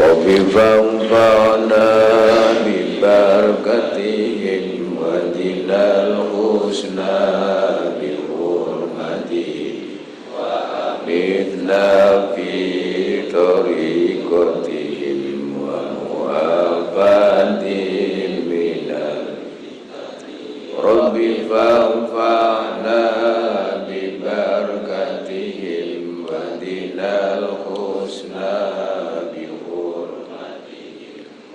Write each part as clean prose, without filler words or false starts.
Rabbi fanfa'na bibarakatihim wa dinal husna bi hurmati wa aminna fi tariqatihim wa mu'afatihim minal fitani. Rabbi fanfa'na bibarakatihim wa dinal husna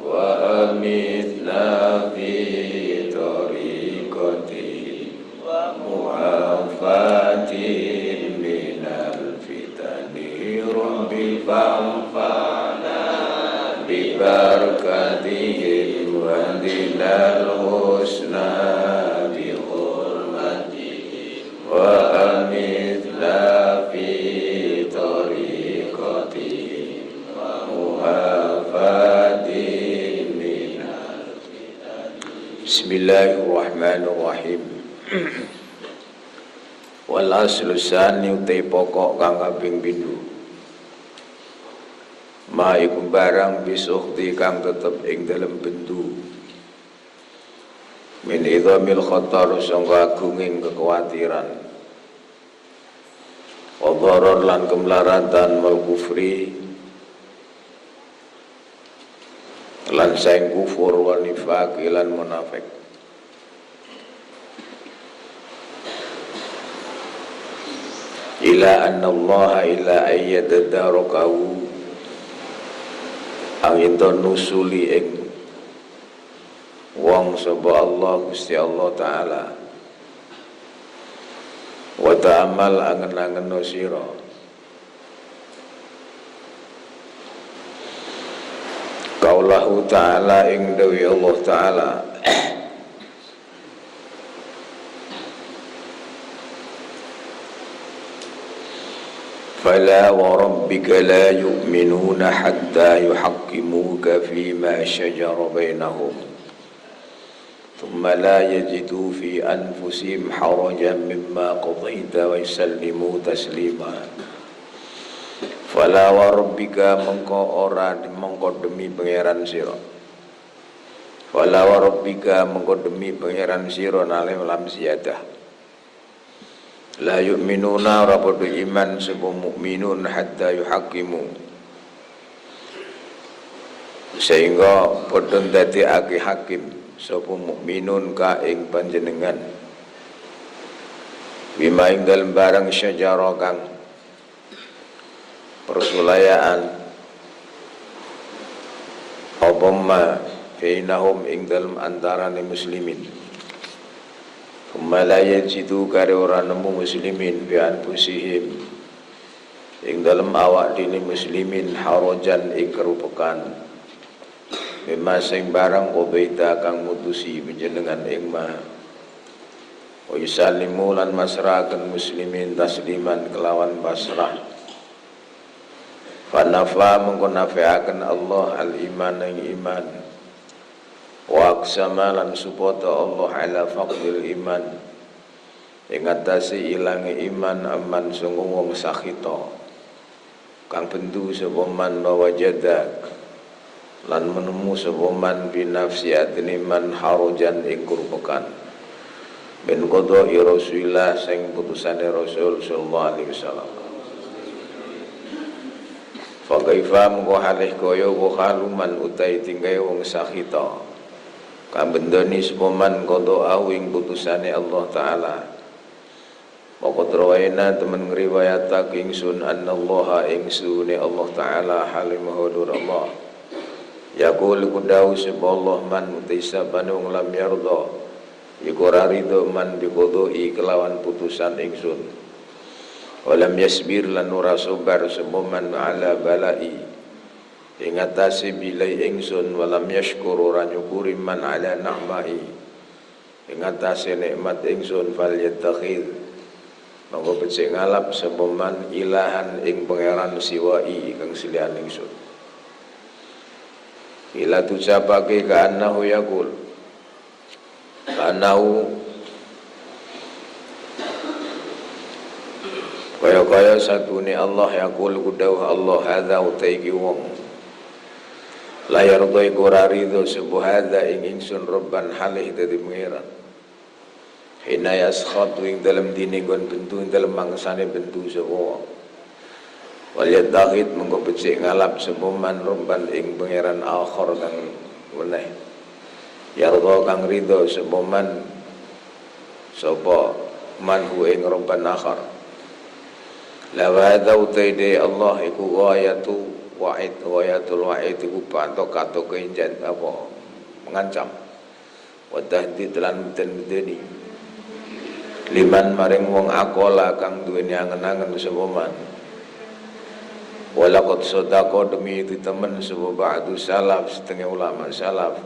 wa amitna fi tariqatihim wa mu'afatihim minal fitani. Rabbi fanfa'na bi barakatihim wa dinal husna bi hurmatihim wa amitna fi tariqatihim wa mu'afatihim. Bismillahirrahmanirrahim. Wal aslu sani utai pokok kang kaping pindho. Ma iku barang bisukhti kang tetep ing dalem bendu. Min idhamil khatar sangka agunging kekhawatiran. Wa dharar lan kemlaratan wal kufri. Lan saing kufur wal nifaq lan munafik. Ila anna Allah ila ayyad darakahu awinto nusuli ing wong sapa Allah Gusti Allah taala wa ta'amal angen-angen sira Qaulahu ta'ala ing dawi Allah ta'ala Fala wa rabbika la yu'minuna hatta yuhaqqimuka fima shajara bainahum thumma la yajidu fi anfusihim harajan mimma qadaita wa yusallimu taslima. Fala wa rabbika mengko ora mengko demi pangeran sira. Fala wa rabbika mengko demi pangeran sira nale lam siyadah. La yu'minuna ora padha iman sapa mukminun hatta yuhaqqimu. Sehingga padha ndadekake hakim sapa mukminun ka ing panjenengan. Bima ing dalem barang syajara kang persulayaan apa ma bainahum ing dalem antarane muslimin Malaya jitu kare ora nemu muslimin bi anfusihim ing dalem awak dini muslimin harajan ing kerupekan mimma sing barang obaita kang mutusi panjenengan ing ma wa yusallimu lan masrahaken muslimin tasliman kelawan pasrah. Fanafa mengko nafi'aken Allah al-iman ing iman wa aqsama lan supata Allah ala faqdil iman ing atase ilange iman aman sungguh wong sakhita kang bendu sapa man wajadak lan menemu sapa man bi nafsi atine man harajan ing kurbekan ben qada'i Rasulillah sing putusane Rasul sallallahu alaihi wasallam. Fa kaifa mengko halih kaya wa haluman utai tinggae wong sakhita kang bendoni sapa man qada'u ing putusane Allah taala. Maka rawaina temen ngriwayatake ingsun annallaha ingsune Allah taala halim hudur Allah. Yaqul kudawu sapa Allah man mutisabane wong lam yarda iku ora ridho man biqodoi kelawan putusan ingsun. Walam yasbir lan ora sabar sapa man ala balai ing atase bilai ingsun walam yashkur ora nyukuri man ala na'mai ing atase nikmat ingsun fal yattakhid monggo becik ngalap sapa man ilahan ing pangeran siwai kang selian ingsun. Ila tucapake ka annahu yaqul annahu kaya-kaya satune Allah yaqul kudawah Allah hadza utaiki wong la yardoi kura ridho sebuah hadha ing ingsun robban halih dadi pengiran hina yaskhatu ing dalam diningon bentu ing dalam mangsane bentu sebuah wal yadahid mengko becik ngalap sebuah man robban ing pengiran akhir kang meneh yardho kang ridho sebuah man sapa man hu ing robban akhir la hadha utaide Allah iku ghayatu wa'id ghayatul wa'id iku patok keinjan apa mengancam wa tahdid lan meden-medeni liman maring wong akola kang duweni angen-angen sapa man walaqad sadaqa demi itu temen sapa ba'du salaf setengah ulama salaf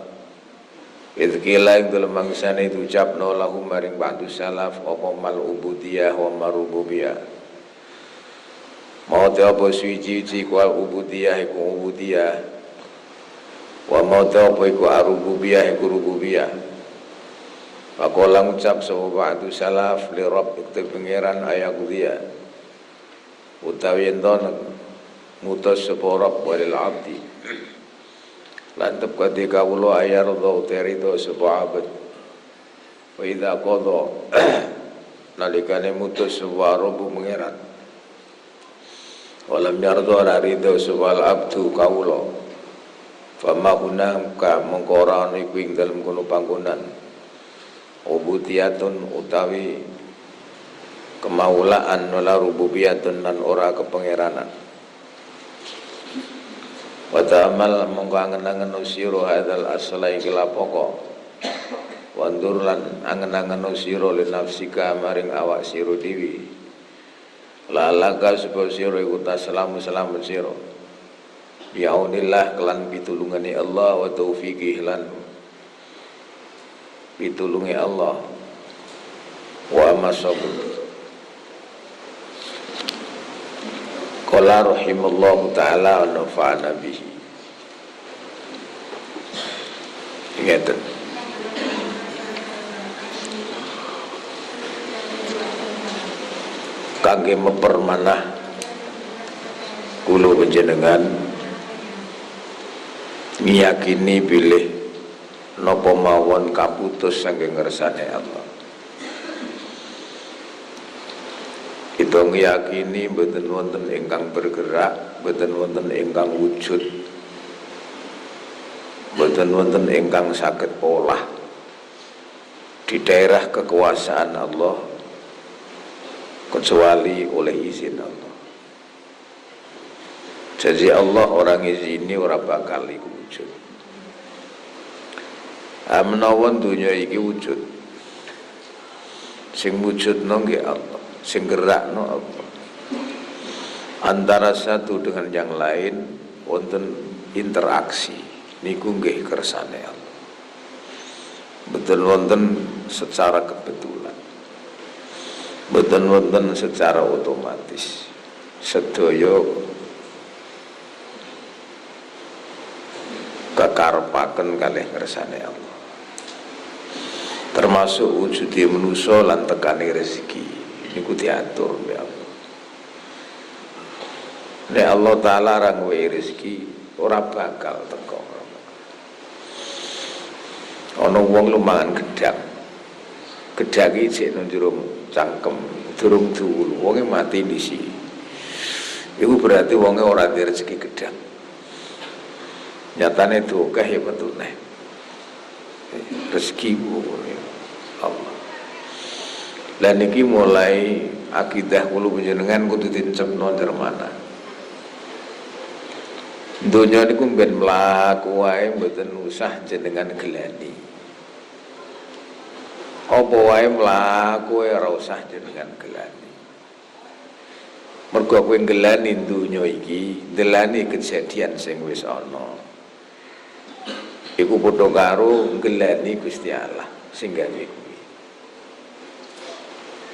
izkila ing dalem mangsane diucapno lahu maring ba'du salaf apa mal ubudiyah wa marububiyah mau te apa suci kual ubudiyah iku ubudiyah wa mau te apa iku arububiyah iku rububiyah pakola ngucap sapa ba'du salaf li rabb ikte pengiran ayaqdiya utawi enton ngutus sapa rabb walil abdi lan tep kate kawula ayardha uterido sapa abad wa idza qadha nalikane mutus sapa rabb pengiran walam yardha ridho subal abdu kawula fama hunaka mengkora iku ing dalem kono panggonan ubudiyatun utawi kemaulaan wala rububiyatun lan ora kepangeranan wa ta'amal mongko angen-angen sira hadzal asla iki lapoko wandur lan angen-angen sira li nafsika maring awak sira dewi lalaka sebab sira iku tasalamu selamat sira biaunillah kelan pitulungane Allah wa taufiqih lan pitulunge Allah wa amasabun qala rahimallahu ta'ala wa nafa'ana bihi ngeten kangge mempermanah kula panjenengan ngiyakini bilih napa mawon kaputus saking ngersane Allah. Kita ngiyakini mboten wonten ingkang bergerak, mboten wonten ingkang wujud, mboten wonten ingkang saged olah di daerah kekuasaan Allah kecuali oleh izin Allah. Jadi Allah orang izini ora bakal iku wujud. Menawa dunya iki wujud, sing wujudno nggih Allah, sing gerakno Allah. Antara satu dengan yang lain wonten interaksi niku nggih kersane Allah. Betul wonten secara kebetulan. Mboten wonten secara otomatis sedaya kekarepaken kalih ngersane Allah termasuk wujude manusa lan tekane rezeki niku diatur mbek Allah. Nek Allah taala ra ngwehi rezeki ora bakal teko. Ana wong lu mangan gedhang iki jek nang jero cangkem durung diulu wonge mati disi iku berarti wonge ora di rezeki gedhang nyatane dokah ya betune rezeki Allah lan iki mulai akidah kula panjenengan kudu dicepno dermana donya niku ben mlaku wae mboten usah jenengan gelani apa wae mlaku ora usah jenengan gelani. Mergo kowe gelani donya iki, delani kejadian sing wis ana. Iku padha karo gelani Gusti Allah sing gawe kuwi.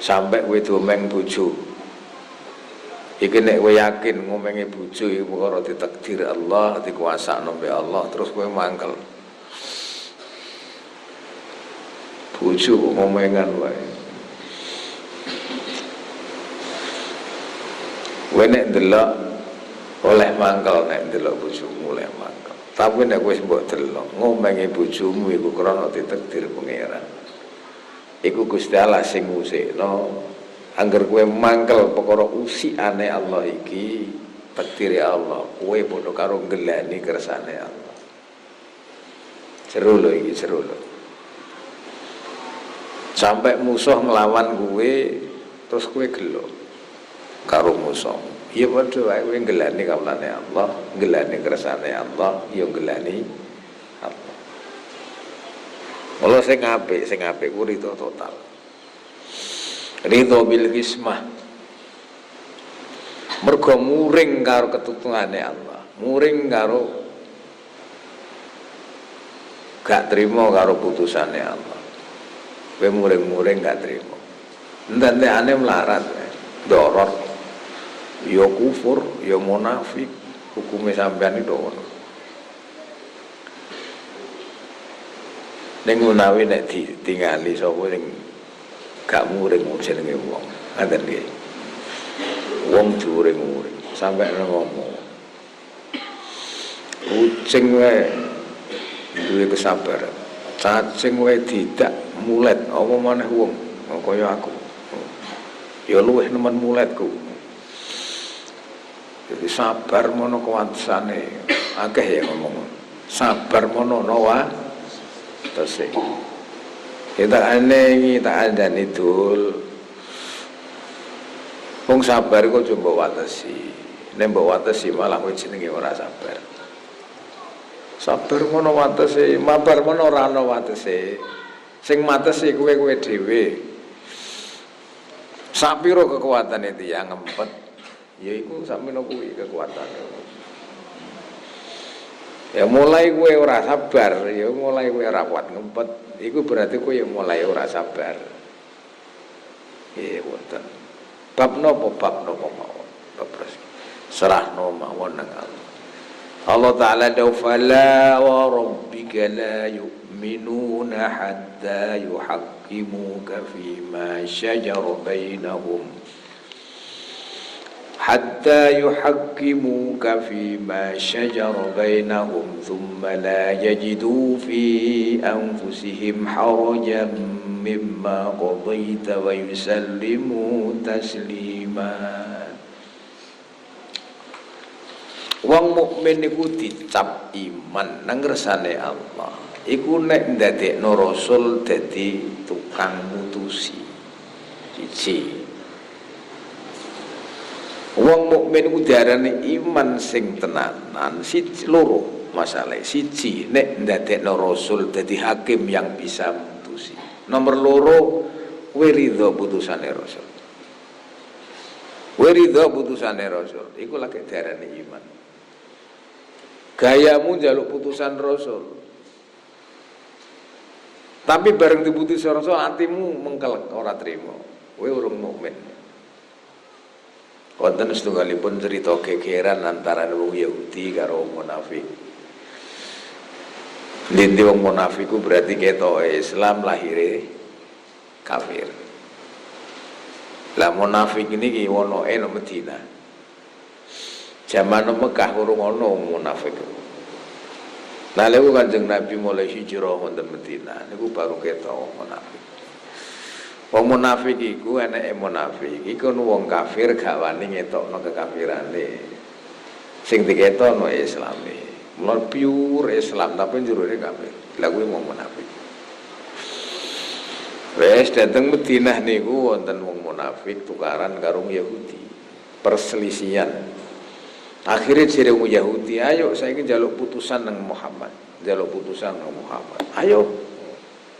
Sampai kowe domeng bojo. Iki nek kowe yakin ngomenge bojo iku perkara ditakdir Allah, dikuasakno mbek Allah, terus kowe mangkel. Bojo ngomongan wae. Kowe nek ndelok oleh mangkel nek ndelok bojomu oleh mangkel. Tapi nek wis mbok delok ngomongi bojomu iku krana ditakdir pangeran. Iku Gusti Allah sing ngusikno. Angger kowe mangkel perkara usikane Allah iki, takdire Allah, kowe padha karo ngelani kersane Allah. Seru lho iki, seru lho. Sampai musuh nglawan kowe terus kowe gelo karo musuh. Ya padha wae kowe ngelani kawulane Allah, ngelani kersane Allah, ya ngelani Allah. Mula sing apik ku rito total. Ridho bil qismah. Mergo muring karo ketutungane Allah, muring karo gak trimo karo putusane Allah. Kowe muring-muring gak trimo. Ndandekane melarat, doror. Ya kufur, ya munafik, hukume sampean itu ono. Ning menawi nek ditingali sapa sing gak muring jenenge wong. Ngaten nggih. Wong juring-muring sampai ngomong. Kucing wae duwe kesabaran. Cacing wae tidak mulet apa maneh wong kaya aku. Ya luwih nemen muletku. Jadi sabar mono kuwansane akeh ya ngomong. Sabar mono nawa terus kita aneh, tak ada nidul. Wong sabar kok coba watesi. Nek mbok watesi malah kowe jenenge ora sabar. Sabar ngono watesi, mabar ngono ora ana watesi. Sing matesi kowe dhewe. Sapiro kekuatane tiyang ngempet, yaiku sakmene kuwi kekuatane. Ya mulai kowe ora sabar, ya mulai kowe ora kuat ngempet. Iku berarti kowe yang mulai ora sabar. Wonten. Bab napa mawon? Bab serahno mawon nang Allah. Allah Ta'ala fala wa rabbika la yu'minuna hatta yuhaqqimuka fima shajara bainahum. حتى يحكموك فيما شجر بينهم ثم لا يجدوا في أنفسهم حرجا مما قضيت ويسلموا تسليما. Wong mukmin iku dicap iman nang ngersane Allah. Iku nek ndadekno rasul dadi tukang mutusi. Siji. Wong mukmin ku diarani iman sing tenanan. Siji loro masalah. Siji nek ndadekno rasul dadi hakim yang bisa mutusi. Nomor loro kowe ridho putusane rasul. Kowe ridho putusane rasul. Iku lagi diarani iman. Gayamu njaluk putusan rasul. Tapi bareng diputusi rasul hatimu mengkel ora trimo. Kowe urung mukmin. Wonten setunggalipun cerita gegeran antara wong Yahudi karo wong munafik. Linti wong munafik ku berarti ketoke Islam lahire kafir. Lah munafik ini ki wonoke nang Madinah. Zaman Mekah urung ono munafik. Nah lha Kanjeng Nabi mulai hijrah wonten Madinah niku baru ketok munafik. Wong munafik iku enake munafik iku wong kafir gak wani ngetokno kekafirane. Sing diketokno Islame. Mulai pure Islam tapi jerone kafir. Lah kuwi wong munafik. Wes dateng Madinah niku wonten wong munafik tukaran karo Yahudi. Perselisihan. Akhirnya jere wong Yahudi, ayo saiki njaluk putusan nang Muhammad. Njaluk putusan nang Muhammad. Ayo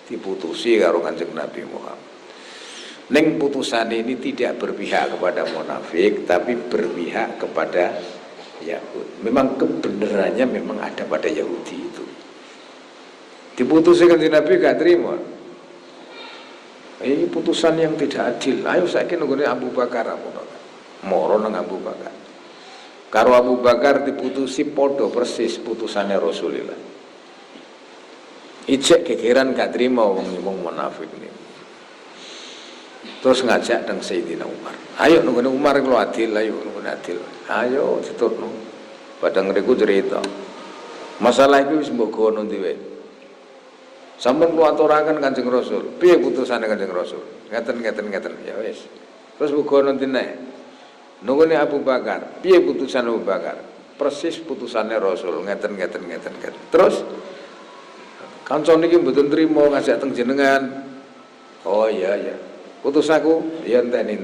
diputusi karo Kanjeng Nabi Muhammad. Neng putusan ini tidak berpihak kepada munafik, tapi berpihak kepada Yahudi. Memang kebenarannya memang ada pada Yahudi itu. Diputusi Kanjeng Nabi gak terima. Ini putusan yang tidak adil. Ayo saiki nunggune Abu Bakar. Moro nang Abu Bakar. Karo Abu Bakar diputusi podo persis putusannya Rasulullah. Ijek kekiran gak terima wong munafik ini. Terus ngajak dan Sayyidina Umar. Ayo nunggu Umar kalau adil, ayo nunggu adil. Ayo diturno. Padang riku cerita. Masalah iki wis mbok gono ndi wae. Sampun kula aturaken Kanjeng Rasul. Piye putusane Kanjeng Rasul? Ngeten. Ya wis. Terus mbok gono ndi nek? Nungune Abu Bakar. Piye putusan Abu Bakar? Persis putusane Rasul. Ngeten. Terus kancane iki mboten trima ngajak teng jenengan. Oh iya. Putusanku ya enteni.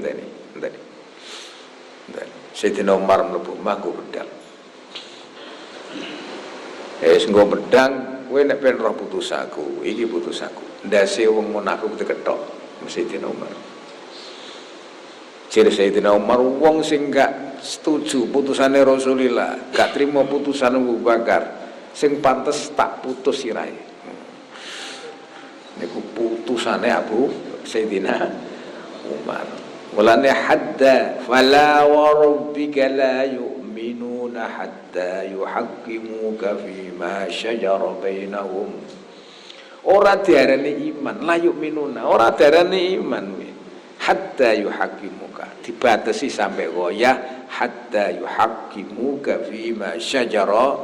Sayyidina Umar mlebu mangku pedang. Wis nggo pedang, kowe nek ben roh putusanku, iki putusanku. Ndase wong munafik diketok Sayyidina Umar. Ciri Sayyidina Umar wong sing gak setuju putusane Rasulullah, gak trimo putusan Abu Bakar, sing pantes tak putus sirahe. Niku putusane Abu Sayyidina Umar. Mulane hadda fala wa rabbika la yu'minuna hatta yuhaqqimuka fima syajara bainahum. Ora diarani iman, la yu'minuna, ora diarani iman kuwi. Hatta yuhaqqimuka, dibatasi sampai goyah hatta yuhaqqimuka fima syajara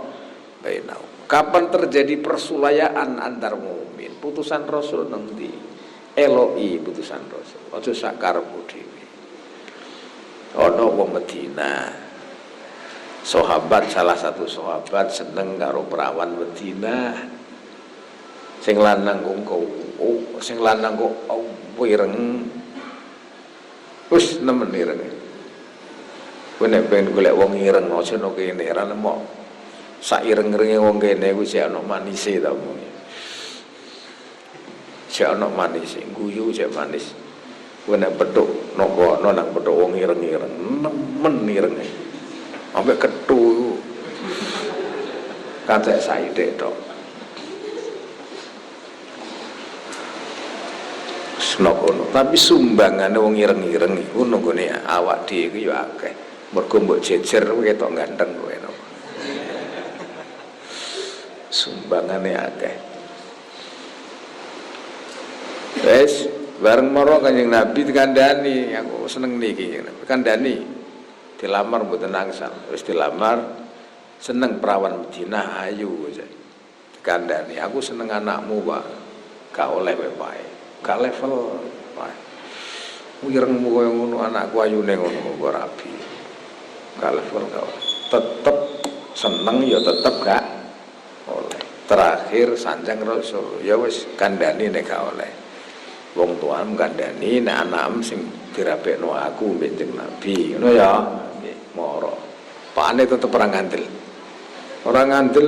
bainahum. Kapan terjadi persulayaan antar mukmin? Putusan Rasul nang ndi? Eloi putusan Rasul. Aja sak karepmu dhewe. Ana wong Medina. Salah satu sahabat seneng karo perawan Medina. Sing lanang kok wireng. Wis nemen ireng. Kowe nek pengen golek wong ireng aja nang kene ra nemu. Sak ireng-irenge wong kene kuwi sik ana manise ta mung. Sik ana manise, guyu sik manis. Kowe nek petuk napa nang petuk wong ireng-ireng, nemen irenge. Sampai kethu kacek saithik tok. Senokono, tapi sumbangane wong ireng-ireng iku nggone awak dhewe iku ya akeh. Mergo mbok jejer ketok ganteng kowe napa. Sumbangane akeh. Wes bareng maro Kanjeng Nabi dikandani, aku seneng niki. Kandani dilamar mboten angsal. Wis dilamar seneng perawan Madinah ayu aja. Dikandani, aku seneng anakmu, Pak. Gak oleh wae. Gak level wae. Wirengmu koyo ngono, anakku ayune ngono kok rabi. Gak level gak oleh. Tetep seneng ya tetep gak oleh. Terakhir sanjang Rasul, ya wis kandhani nek gak oleh. Wong tuamu kandhani nek anakmu sing dirabekno aku benjing Nabi. Ngono ya. Nggih, moro. Pakane tetep ora ngandel. Ora ngandel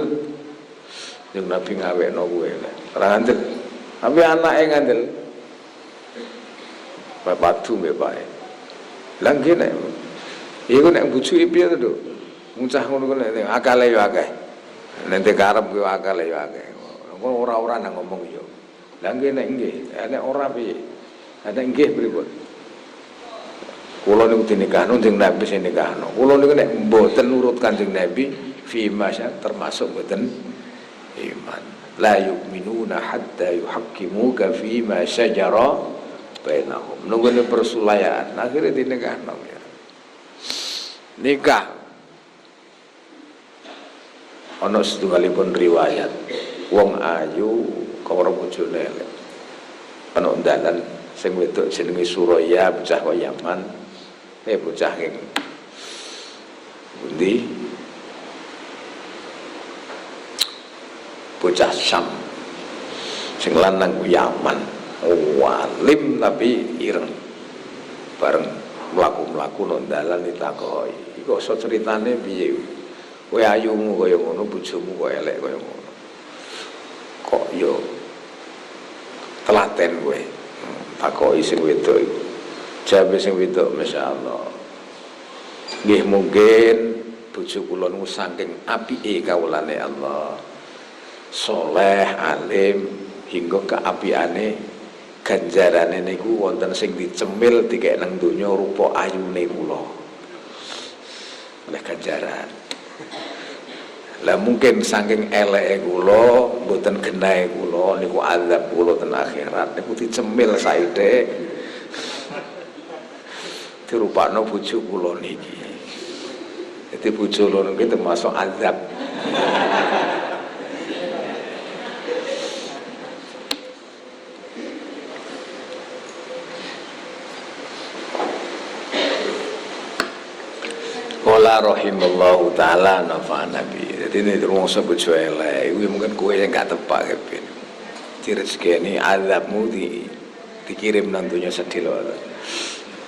yang Nabi ngawekno kowe. Ora ngandel. Tapi anake ngandel. Bapakku mbek bae. Lah nggih nek iku nek bojoke piye to, Nduk? Muncah ngono kok nek akale yo akeh. Nek karep yo akale yo akeh. Kok ora nang ngomong yo. Lah nggih nek nggih, nek ora piye? Nek nggih pripun? Kula niku dinikahno Kanjeng Nabi sing nikahno. Kula niku nek mboten nurut Kanjeng Nabi fi masya termasuk mboten iman. La yu'minuna hatta yuhaqqimuka fi ma syajara bainahum. Nunggune persulayaan akhire dinikahno ya. Nikah. Ana setunggalipun riwayat wong ayu karo bojone elek. Ana dalan sing wedok jenenge Suraya bocah kok Yaman. Bocah ing pundi? Bocah Syam. Sing lanang ku Yaman. Walim tapi ireng. Bareng mlaku-mlaku nang dalan ditakoki. Kok iso critane piye? Kowe ayumu kaya ngono, bojomu kok elek kaya ngono. Kok yo telaten kowe. Takoki sing wedok iku. Jabe sing wedok masyaallah. Nggih mungkin bojo kula niku saking apike kawulane Allah. Soleh, alim hingga keapiane ganjarane niku wonten sing dicemil dikek nang donya rupa ayune kula. Oleh ganjaran. Lah mungkin saking eleke kula, mboten genahe kula niku azab kula ten akhirat niku dicemil saithik. Dirupakno bojo kula niki. Jadi bojo loro ki termasuk azab. Qala rahimallahu taala nafa'ana bi. Jadi ini rumangsa bojo elek, kuwi mungkin kowe yang gak tepak kepin. Direzekeni azabmu dikirim nantunya sedih lho.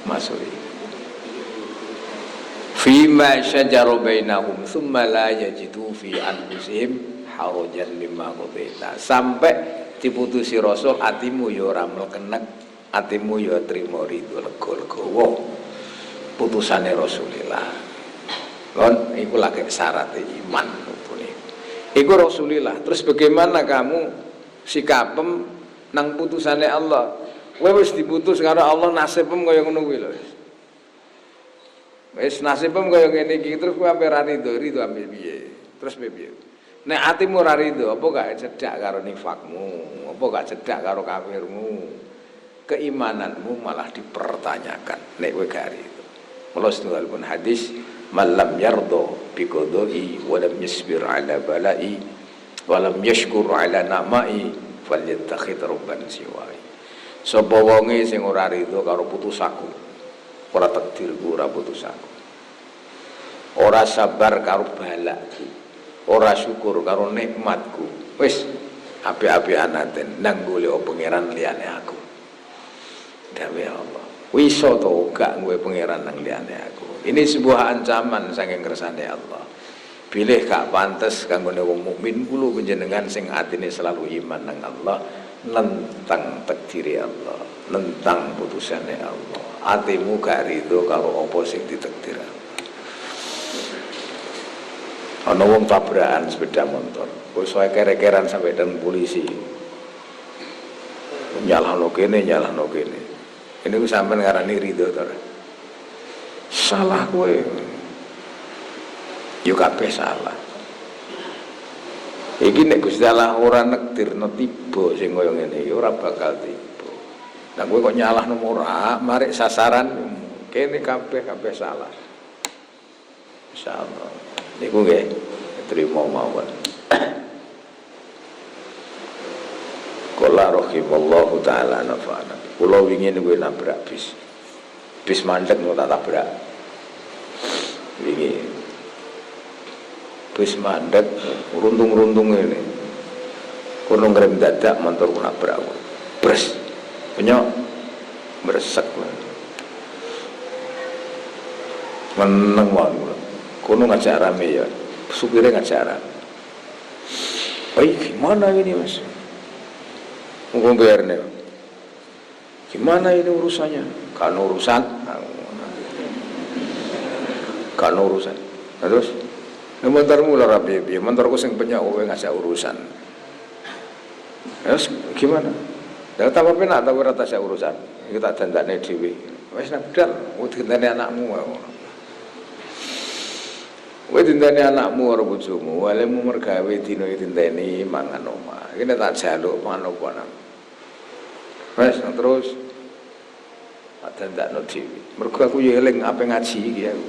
Masuri. Fima syajara bainahum thumma la yajidu fi anfusihim harajan mimma qadaita. Sampai diputusi Rasul, atimu ya ora mlekenek, atimu ya trimo ridho lega-legowo. Putusane Rasulillah. Kon iku lagi syarat iman rupane. Iku Rasulillah. Terus bagaimana kamu sikapem nang putusane Allah? Kowe wis diputus karo Allah, nasibem kaya ngono kuwi lho. Wis nasibem kaya ngene iki, terus kowe ampe ra rido ampe piye? Terus piye? Nek atimu ora rido, apa gak cedak karo nifakmu? Apa gak cedak karo kafirmu? Keimananmu malah dipertanyakan nek kowe gak rido. Mula setunggal pun hadis, malam yardo biqodoi walam yasbir ala balai walam yashkur ala na'mai falyattakhid rabban siwai. Sapa wonge sing ora rido karo putusaku, ora takdirku, ora putusaku, ora sabar karo balaku, ora syukur karo nikmatku, wis apik-apikan aten nang golek pangeran liyane aku. Dawuh Allah, wis to gak kowe pangeran nang liyane aku. Ini sebuah ancaman saking kersane Allah. Pilih gak pantes kanggo wong mukmin kulo panjenengan sing atine selalu iman nang Allah, nentang takdire Allah, nentang putusane Allah. Atimu gak rido karo apa sing ditakdir Allah. Ana wong tabrakan sepeda motor, wis wae kere-keran sampai dengan polisi. Nyalahno kene. Ini ku sampean ngarani rido to. Salah kowe. Yo kabeh salah. Iki nek Gusti Allah ora nektirno tiba sing kaya ngene iki ora bakal tiba. Lah kowe kok nyalahno ora, marik sasaran kene kabeh salah. Insyaallah. Niku nggih trimo mawon. Qala rahimallahu taala nafa'ana. Kula wingi niku nabrak bis. Bis mandek niku tak tabrak. Wingi bis mandek runtung-runtung ini. Kono ngrem dadak motor ku nabrak. Bres. Penyok meresek. Meneng wae. Kono ngajak rame ya. Supirnya ngajak rame. Gimana ini mas? Ngomong biarnya. Gimana ini urusannya? Kan urusan. Nah, terus mentormu lara piye? Mentorku sing penyok kowe ngajak urusan. Terus gimana? Lah tak penak ta ora tak urusan. Iki tak dandane dhewe. Wis nak bedal, udine anakmu wae. Kowe dinteni anakmu karo bojomu, walemu mergawe dina iki dinteni mangan omah. Iki nek tak jaluk mangan apa nang. Wes terus tak dandakno dhewe. Mergo aku yo eling ape ngaji iki aku.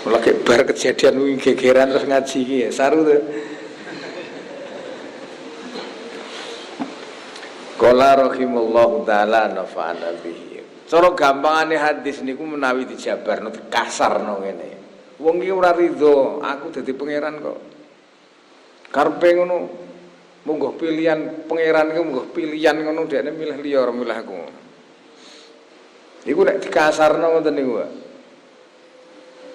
Lagi bar kejadian wingi gegeran terus ngaji iki ya, saru to. Qala rahimallahu taala nafa'ana bihi. Cara gampangane hadis niku menawi dijabarno kasarno ngene. Wong iki ora rido, aku dadi pangeran kok. Karepe ngono, monggo pilihan pangeran iku monggo pilihan ngono dekne milih liya ora milih aku. Iku nek dikasarno ngoten niku.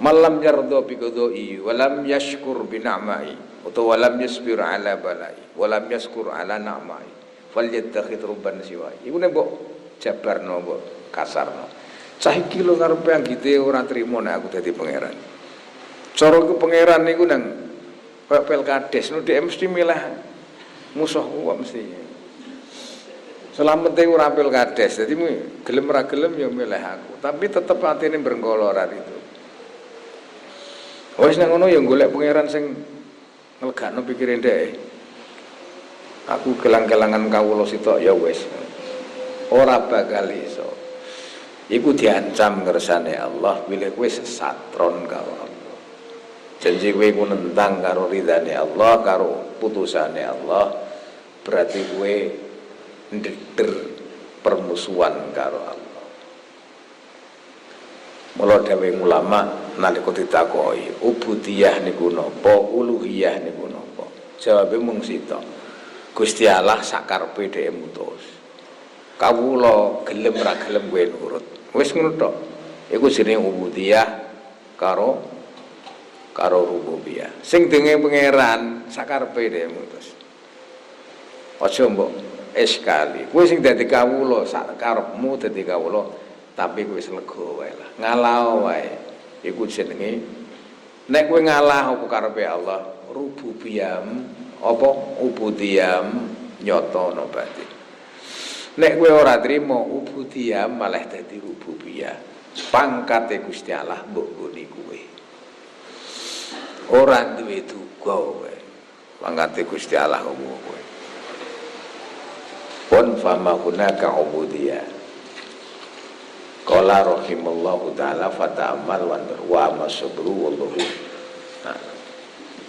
Malam yardo bi qadai wa lam yashkur bi ni'mai utawa lam yasbir ala balai wa lam yashkur ala ni'mai falyattakhid rabban siwai. Iku nek mbok jabarno mbok kasarno. Cah iki lho karepe anggite ora trimo nek aku dadi pangeran. Cara ku pangeran niku nang kaya Pelkades no dhek mesti milih musuhku kok mesti. Selamete ora Pelkades, dadi gelem ora gelem ya milih aku, tapi tetep atine brengkolo ora itu. Wis nang ngono ya golek pangeran sing nglegakno pikire dhek. Aku kelang-kelangan kawula sitok ya wis. Ora bakal iso. iku diancam ngersane Allah bilih kowe sesatron karo Allah. Janji kowe iku nentang karo ridane Allah, karo putusane Allah, berarti kowe ndeder permusuhan karo Allah. Mula dawuh ulama nalika ditakoki ubudiyah niku napa, uluhiyah niku napa, jawabe mung sitok. Gusti Allah sakarepe dhewe mutus. Kawula gelem ra gelem kowe nurut. Wis ngono tok. Iku jenenge ubudiyah karo rububiyah. Sing denge pangeran sakarepe dhewe mutus. Aja mbok eskali. Kowe sing dadi kawula sak karepmu dadi kawula, tapi kowe wis lega wae lah. Ngalah wae. Iku jenenge nek kowe ngalah apa karepe Allah, rububiyah apa ubudiyah nyata no berarti. Nek kowe ora trima ubudiyah malah dadi rububiyah. Pangkate Gusti Allah mbok nggone kowe. Ora duwe duga kowe. Pangkate Gusti Allah kowe. Pun fama hunaka ubudiyah. Qala rahimallahu ta'ala fata'amal wa sabru wallahu. Nah,